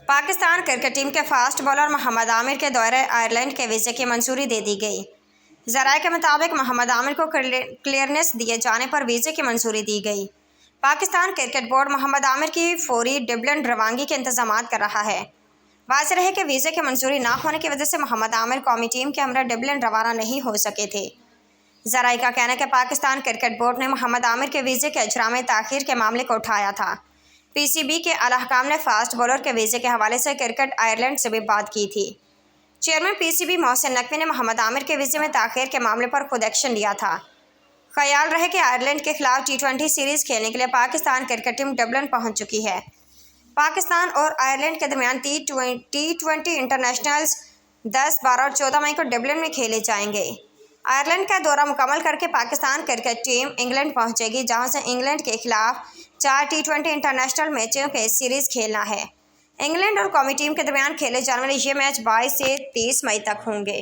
Pakistan cricket team के fast bowler Mohammad Aamir के दौरे आयरलैंड के वीज़े की मंजूरी दे दी गई। ज़राए के मुताबिक मोहम्मद आमिर को क्लियरेंस दिए जाने पर वीज़े की मंजूरी दी गई। पाकिस्तान क्रिकेट बोर्ड मोहम्मद आमिर की फौरी डबलिन रवानगी के इंतजाम कर रहा है। वाज़ेह है कि वीज़े की मंजूरी ना होने की वजह से मोहम्मद आमिर कौमी टीम के हमरा डबलिन रवाना नहीं हो सके थे। ज़राए का कहना है कि पाकिस्तान क्रिकेट बोर्ड ने मोहम्मद आमिर के वीज़े के इजरा में ताख़ीर के मामले को उठाया था। पीसीबी के आला हुकाम ने फास्ट बॉलर के वीज़े के हवाले से क्रिकेट आयरलैंड से भी बात की थी। चेयरमैन पीसीबी मोहसिन नकवी ने मोहम्मद आमिर के वीज़े में ताख़ीर के मामले पर खुद एक्शन लिया था। ख्याल रहे कि आयरलैंड के खिलाफ T20 सीरीज़ खेलने के लिए पाकिस्तान क्रिकेट टीम डबलिन पहुंच चुकी है। पाकिस्तान और आयरलैंड के दरमियान T20 इंटरनेशनल्स 10, 12 और 14 मई को डबलिन में खेले जाएंगे। आयरलैंड का दौरा मुकम्मल करके पाकिस्तान क्रिकेट टीम इंग्लैंड पहुंचेगी, जहां से इंग्लैंड के खिलाफ 4 T20 इंटरनेशनल मैचों के सीरीज़ खेलना है। इंग्लैंड और कौमी टीम के दरमियान खेले जाने वाले ये मैच 22 से 30 मई तक होंगे।